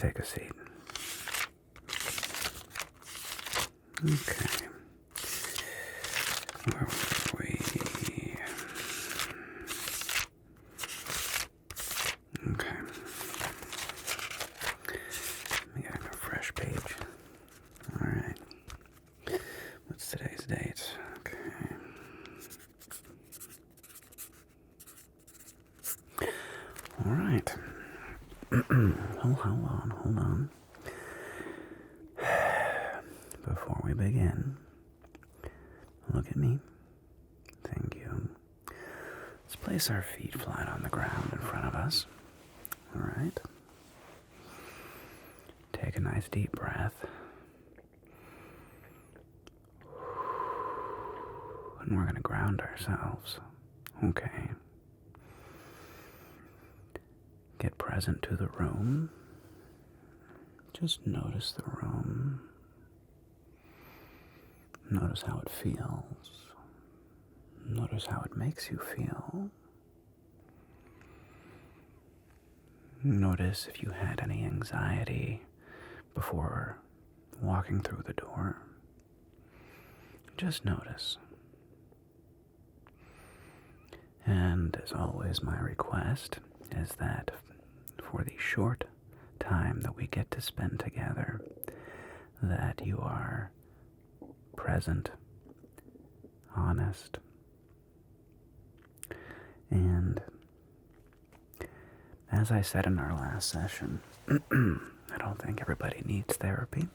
take a seat. Okay. Where were we? Okay. Let me get a fresh page. Alright. What's today's date? Okay. Alright. Hold on. Before we begin, look at me. Thank you. Let's place our feet flat on the ground in front of us. Alright. Take a nice deep breath. And we're going to ground ourselves. Okay. Get present to the room. Just notice the room. Notice how it feels. Notice how it makes you feel. Notice if you had any anxiety before walking through the door. Just notice. And as always, my request is that for the short time that we get to spend together, that you are present, honest, and as I said in our last session, I don't think everybody needs therapy.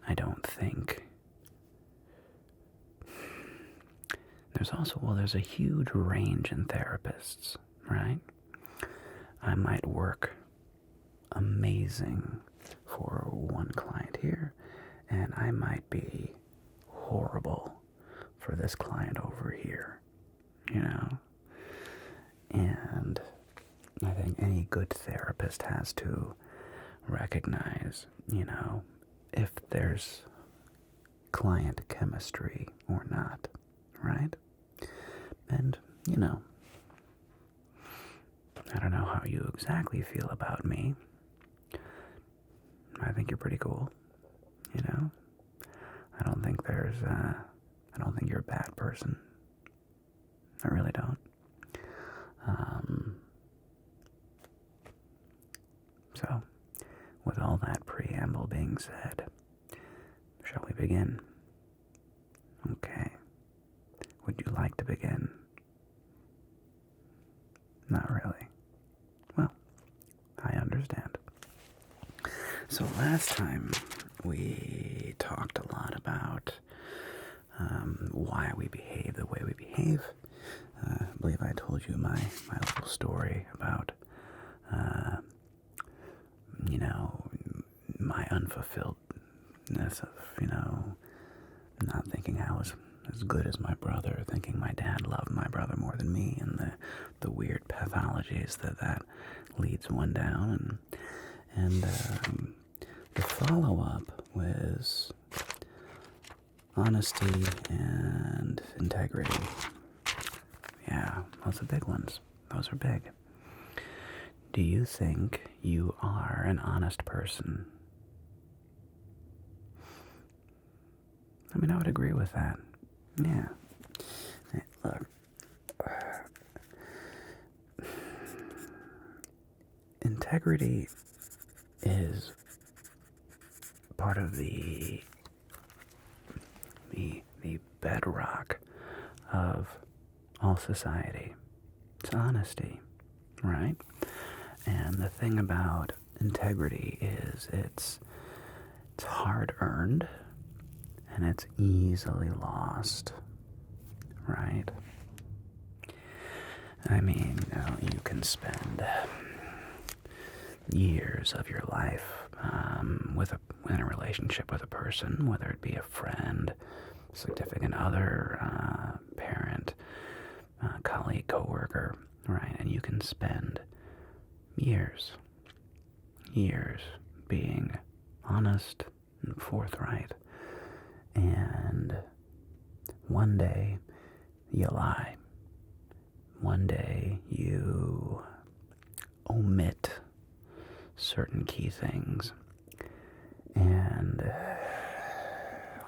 I don't think there's a huge range in therapists, right? I might work amazing for one client here, and I might be horrible for this client over here, And I think any good therapist has to recognize, if there's client chemistry or not, right? And, I don't know how you exactly feel about me. I think you're pretty cool, I don't think you're a bad person. I really don't. So, with all that preamble being said, shall we begin? Okay. Would you like to begin? Not really. Well, I understand. So last time we talked a lot about why we behave the way we behave. I believe I told you my little story about, my unfulfilledness of, not thinking I was as good as my brother, thinking my dad loved my brother more than me, and the weird pathologies that leads one down. And the follow-up was honesty and integrity. Yeah, those are big ones. Those are big. Do you think you are an honest person? I mean, I would agree with that. Yeah. Hey, look. Integrity is part of the bedrock of all society. It's honesty, right? And the thing about integrity is it's hard-earned and it's easily lost, right? I mean, you can spend years of your life in a relationship with a person, whether it be a friend, significant other, parent, colleague, coworker, right? And you can spend years being honest and forthright, and one day you lie. One day you omit certain key things. And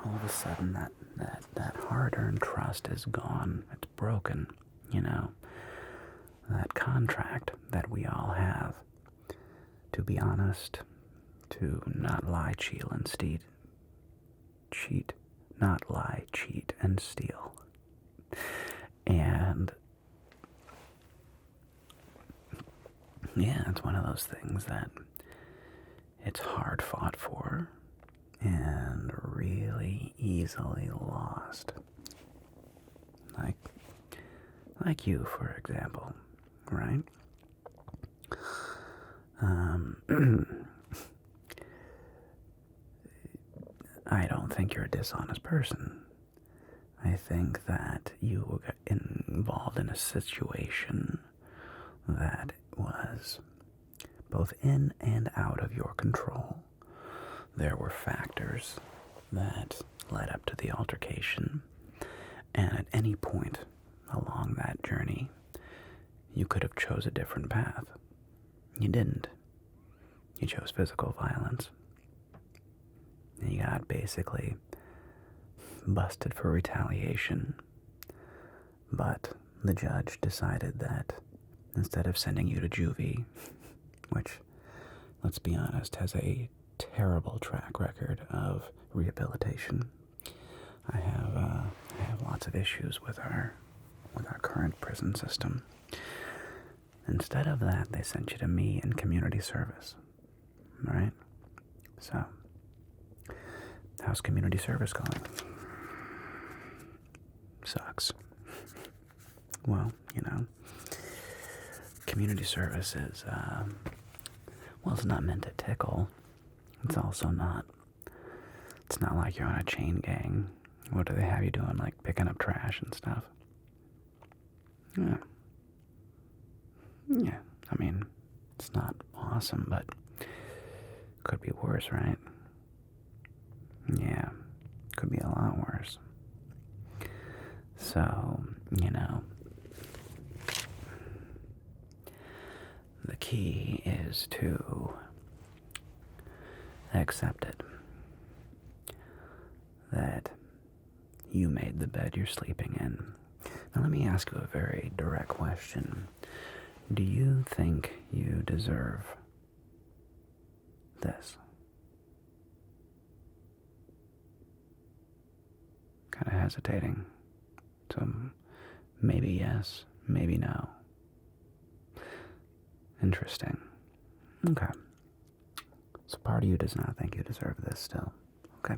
all of a sudden that hard-earned trust is gone. It's broken, you know. That contract that we all have to be honest, to not lie, not lie, cheat, and steal. And yeah, it's one of those things that it's hard fought for and really easily lost. Like you, for example, right? I don't think you're a dishonest person. I think that you got involved in a situation that was both in and out of your control. There were factors that led up to the altercation, and at any point along that journey, you could have chose a different path. You didn't. You chose physical violence. And you got basically busted for retaliation. But the judge decided that instead of sending you to juvie, which, let's be honest, has a terrible track record of rehabilitation. I have lots of issues with our current prison system. Instead of that, they sent you to me in community service, right? So, how's community service going? Sucks. Well, you know, community service is, well, it's not meant to tickle. It's also not, it's not like you're on a chain gang. What do they have you doing, like picking up trash and stuff? Yeah, I mean, it's not awesome, but could be worse, right? Yeah, could be a lot worse. So, you know, the key is to accept it. That you made the bed you're sleeping in. Now let me ask you a very direct question. Do you think you deserve this? Kind of hesitating. So maybe yes, maybe no. Interesting. Okay. So part of you does not think you deserve this still. Okay.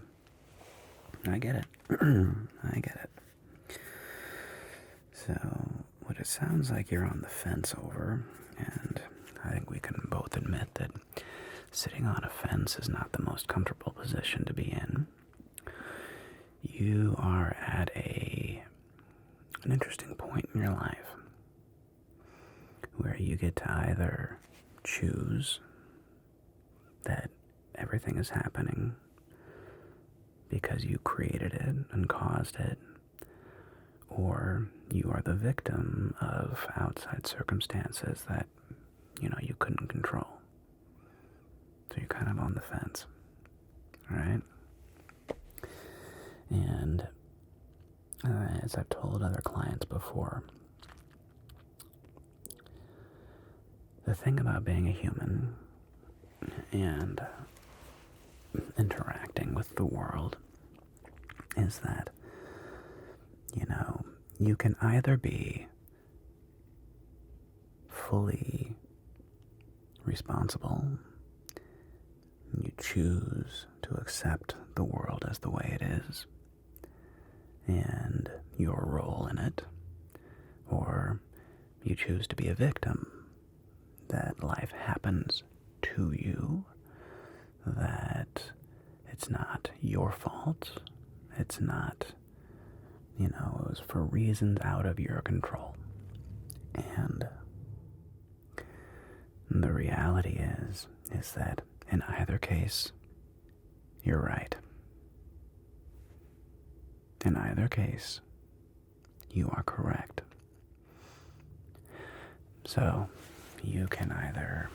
I get it. I get it. So, what it sounds like you're on the fence over, and I think we can both admit that sitting on a fence is not the most comfortable position to be in. You are at an interesting point in your life where you get to either choose that everything is happening because you created it and caused it, or you are the victim of outside circumstances that, you know, you couldn't control. So you're kind of on the fence, right? And as I've told other clients before, the thing about being a human and interacting with the world is that, you know, you can either be fully responsible, you choose to accept the world as the way it is, and your role in it, or you choose to be a victim, that life happens to you, that it's not your fault, it's not, you know, it was for reasons out of your control. And the reality is that in either case, you're right. In either case, you are correct. So, you can either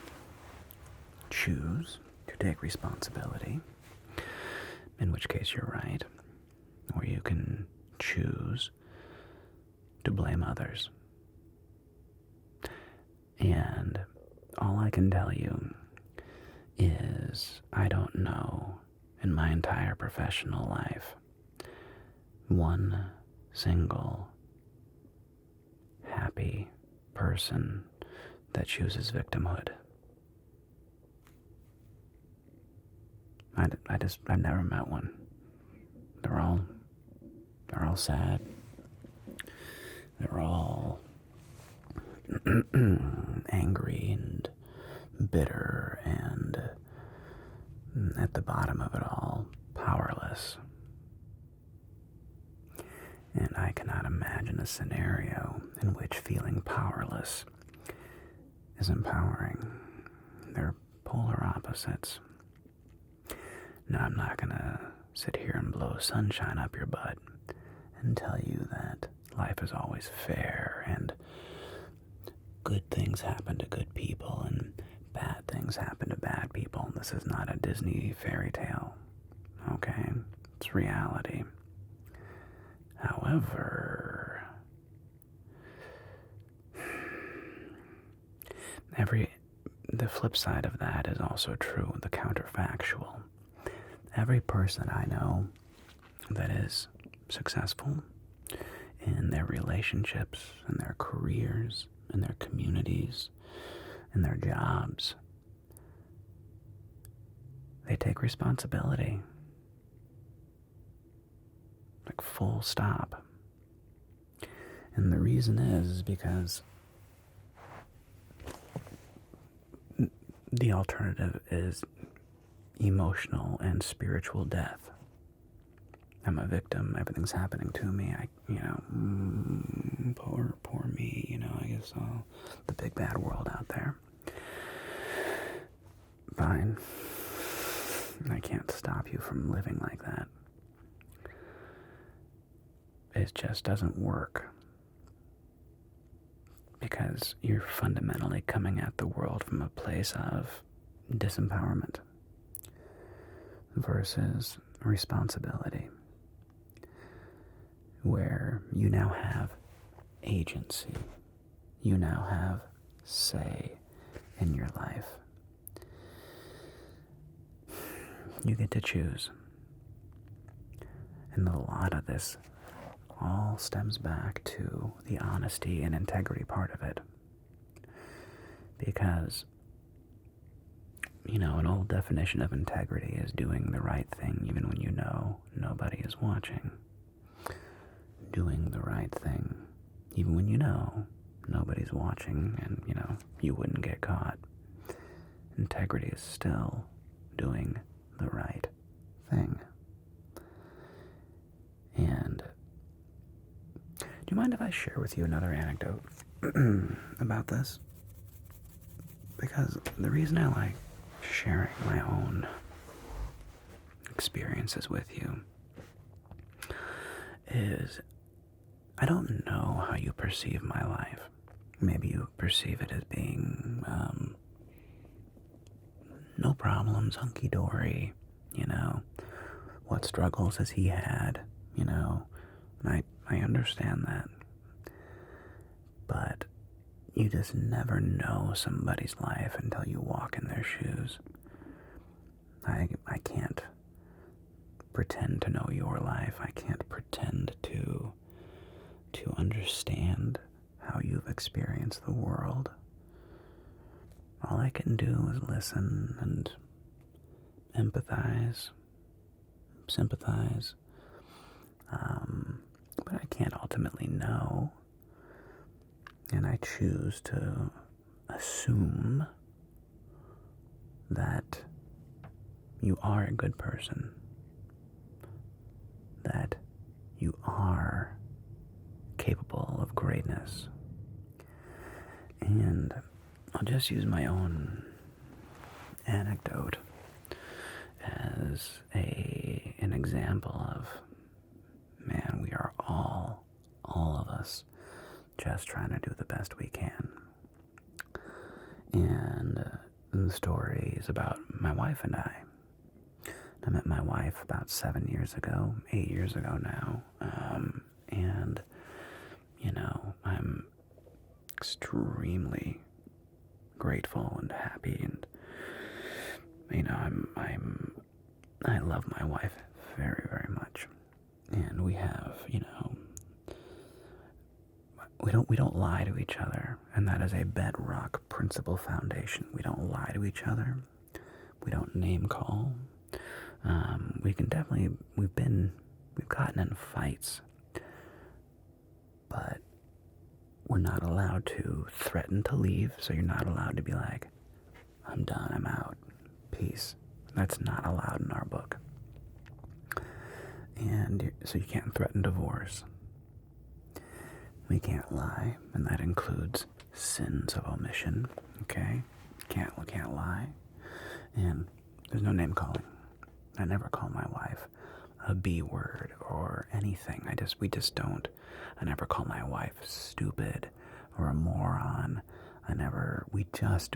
choose to take responsibility, in which case you're right, or you can choose to blame others. And all I can tell you is I don't know in my entire professional life one single happy person that chooses victimhood. I've never met one. They're all sad. They're all angry and bitter and at the bottom of it all, powerless. And I cannot imagine a scenario in which feeling powerless is empowering. They're polar opposites. Now, I'm not going to sit here and blow sunshine up your butt and tell you that life is always fair and good things happen to good people and bad things happen to bad people. This is not a Disney fairy tale, okay? It's reality. However, the flip side of that is also true, the counterfactual. Every person I know that is successful in their relationships, in their careers, in their communities, in their jobs, they take responsibility. Like full stop. And the reason is because the alternative is emotional and spiritual death. I'm a victim. Everything's happening to me. Poor me. I guess the big bad world out there. Fine. I can't stop you from living like that. It just doesn't work. Because you're fundamentally coming at the world from a place of disempowerment versus responsibility, where you now have agency, you now have say in your life. You get to choose. And a lot of this all stems back to the honesty and integrity part of it. Because, an old definition of integrity is doing the right thing even when you know nobody is watching. Doing the right thing even when you know nobody's watching and, you wouldn't get caught. Integrity is still doing the right thing. And do you mind if I share with you another anecdote about this? Because the reason I like sharing my own experiences with you is I don't know how you perceive my life. Maybe you perceive it as being no problems, hunky-dory, what struggles has he had, and I understand that. But you just never know somebody's life until you walk in their shoes. I can't pretend to know your life. I can't pretend to understand how you've experienced the world. All I can do is listen and empathize, sympathize, but I can't ultimately know. And I choose to assume that you are a good person, that you are capable of greatness. And I'll just use my own anecdote as an example of, man, we are all of us, just trying to do the best we can. And stories about my wife and I. I met my wife about 7 years ago, 8 years ago now, and, I'm extremely grateful and happy, and, I love my wife very, very much, and we have, we don't lie to each other, and that is a bedrock principle foundation. We don't lie to each other. We don't name call. We can definitely, we've gotten in fights, but we're not allowed to threaten to leave, so you're not allowed to be like, I'm done, I'm out, peace. That's not allowed in our book. And so you can't threaten divorce. We can't lie, and that includes sins of omission, okay? We can't lie. And there's no name calling. I never call my wife a B word or anything. We just don't. I never call my wife stupid or a moron.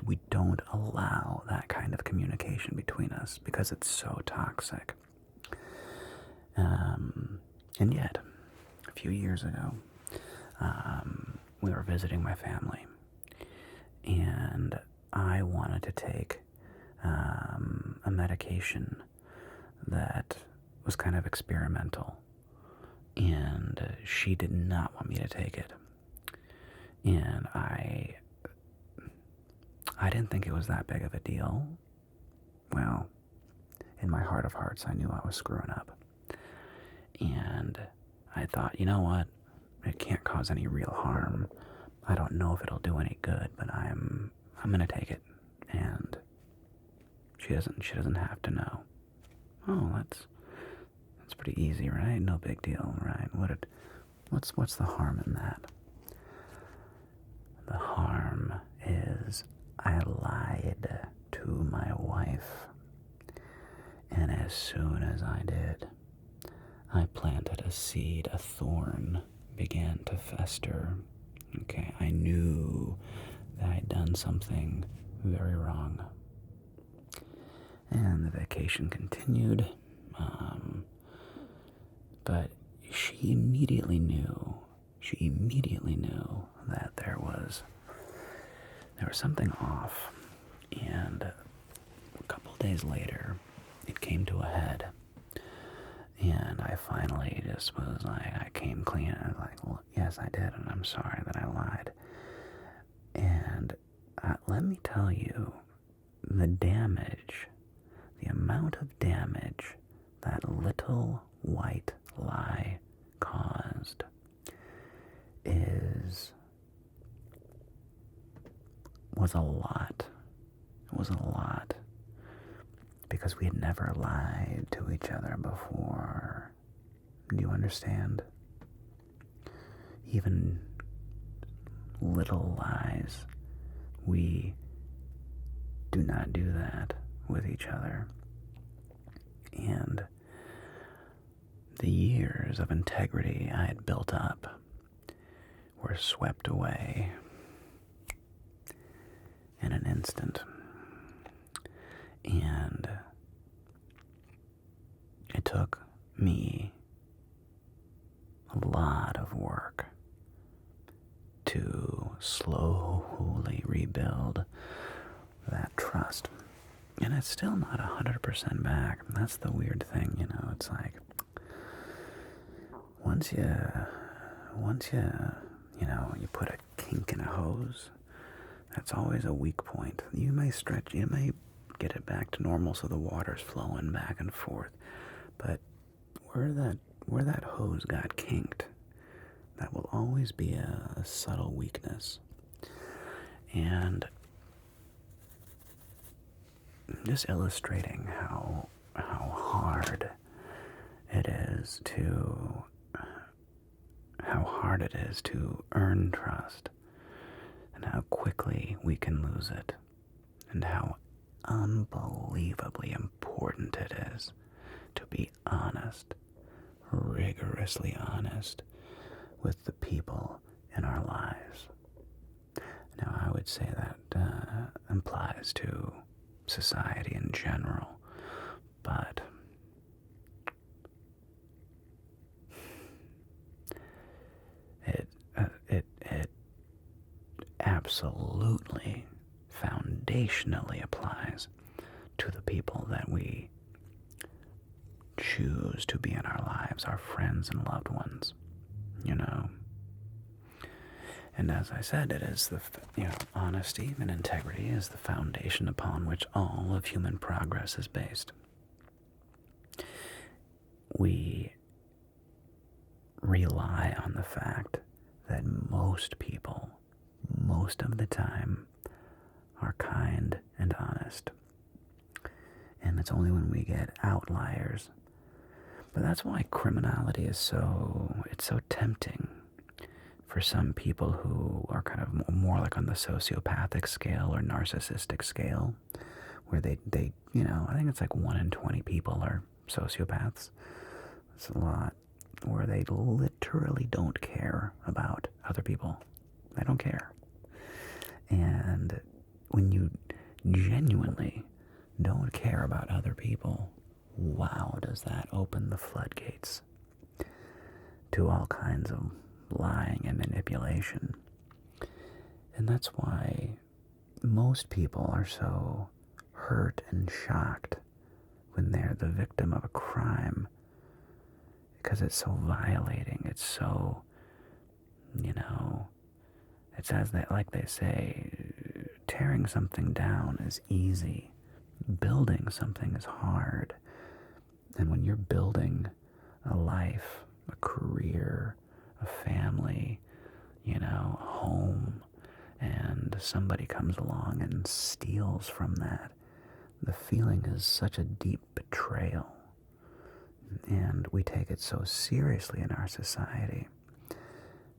We don't allow that kind of communication between us because it's so toxic. And yet, a few years ago, we were visiting my family, and I wanted to take a medication that was kind of experimental, and she did not want me to take it. And I didn't think it was that big of a deal. Well, in my heart of hearts, I knew I was screwing up. And I thought, you know what? It can't cause any real harm. I don't know if it'll do any good, but I'm gonna take it. And she doesn't have to know. Oh, that's pretty easy, right? No big deal, right? What's the harm in that? The harm is I lied to my wife. And as soon as I did, I planted a seed, a thorn began to fester. Okay, I knew that I'd done something very wrong. And the vacation continued, but she immediately knew that there was something off. And a couple days later, it came to a head. And I finally just was like, I came clean. I was like, well, yes, I did, and I'm sorry that I lied. And let me tell you, the amount of damage that little white lie caused was a lot. It was a lot. Because we had never lied to each other before. Do you understand? Even little lies. We do not do that with each other. And the years of integrity I had built up were swept away in an instant. And it took me a lot of work to slowly rebuild that trust. And it's still not 100% back. That's the weird thing, it's like, once you put a kink in a hose, that's always a weak point. You may get it back to normal so the water's flowing back and forth. But where that hose got kinked, that will always be a subtle weakness. And just illustrating how hard it is to earn trust, and how quickly we can lose it, and how unbelievably important it is to be honest, rigorously honest with the people in our lives. Now, I would say that applies to society in general, but it absolutely foundationally applies to the people that we choose to be in our lives, our friends and loved ones, you know. And as I said, it is honesty and integrity is the foundation upon which all of human progress is based. We rely on the fact that most people, most of the time, are kind and honest. And it's only when we get outliers. But that's why criminality is so tempting for some people who are kind of more like on the sociopathic scale or narcissistic scale, where they I think it's like 1 in 20 people are sociopaths. It's a lot. Where they literally don't care about other people. They don't care. And when you genuinely don't care about other people, wow, does that open the floodgates to all kinds of lying and manipulation. And that's why most people are so hurt and shocked when they're the victim of a crime, because it's so violating. It's so, it's like they say, tearing something down is easy. Building something is hard. And when you're building a life, a career, a family, a home, and somebody comes along and steals from that, the feeling is such a deep betrayal. And we take it so seriously in our society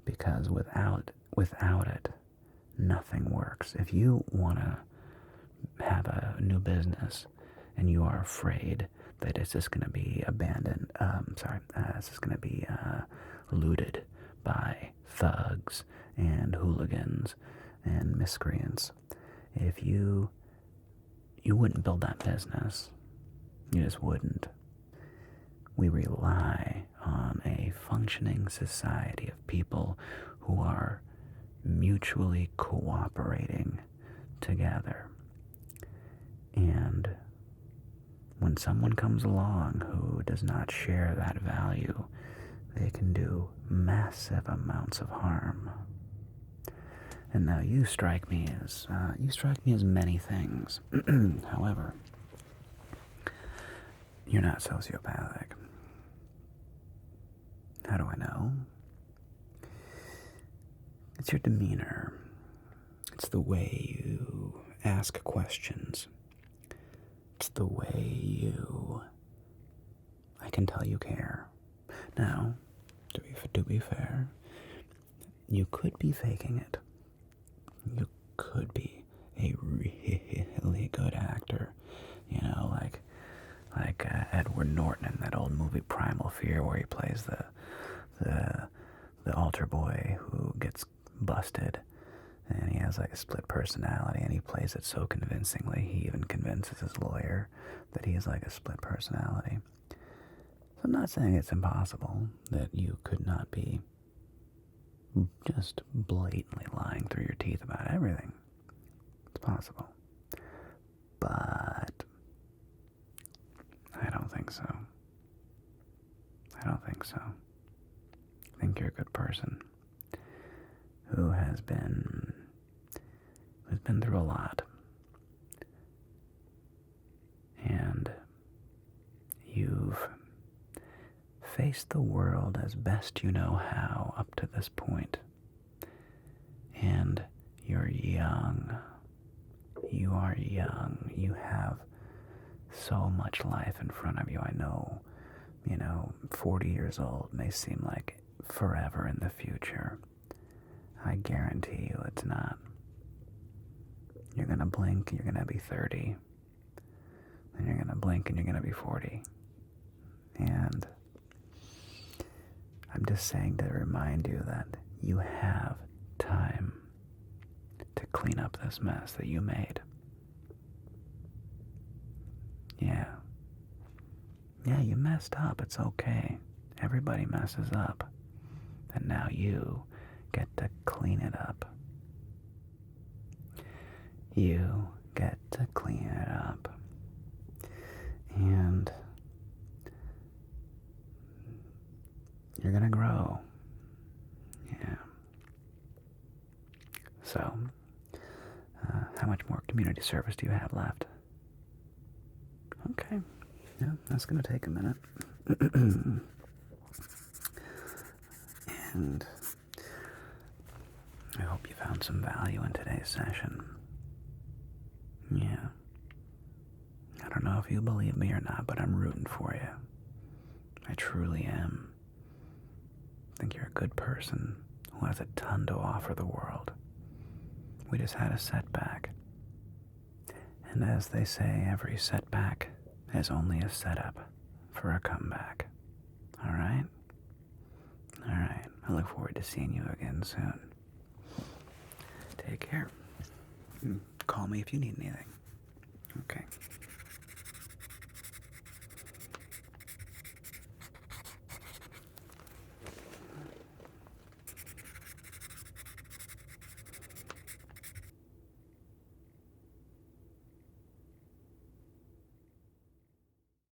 because without it, nothing works. If you want to have a new business and you are afraid that it's just going to be it's just going to be looted by thugs and hooligans and miscreants, if you wouldn't build that business. You just wouldn't. We rely on a functioning society of people who are mutually cooperating together. And when someone comes along who does not share that value, they can do massive amounts of harm. And now you strike me as many things. However, you're not sociopathic. How do I know? It's your demeanor. It's the way you ask questions. It's the way I can tell you care. Now, to be fair, you could be faking it. You could be a really good actor, like Edward Norton in that old movie Primal Fear, where he plays the altar boy who gets busted, and he has like a split personality, and he plays it so convincingly. He even convinces his lawyer that he is like a split personality. So I'm not saying it's impossible that you could not be just blatantly lying through your teeth about everything. It's possible. But I don't think so. I think you're a good person who has been through a lot. And you've faced the world as best you know how up to this point. And you're young. You are young. You have so much life in front of you. I know, 40 years old may seem like forever in the future. I guarantee you it's not. You're going to blink, you're going to be 30. And you're going to blink and you're going to be 40. And I'm just saying to remind you that you have time to clean up this mess that you made. Yeah, you messed up. It's okay. Everybody messes up. And now you get to clean it up. You get to clean it up. And you're gonna grow. Yeah. So, how much more community service do you have left? Okay. Yeah, that's gonna take a minute. And I hope you found some value in today's session. Yeah. I don't know if you believe me or not, but I'm rooting for you. I truly am. I think you're a good person who has a ton to offer the world. We just had a setback. And as they say, every setback is only a setup for a comeback. Alright? Alright. I look forward to seeing you again soon. Take care. Call me if you need anything. Okay.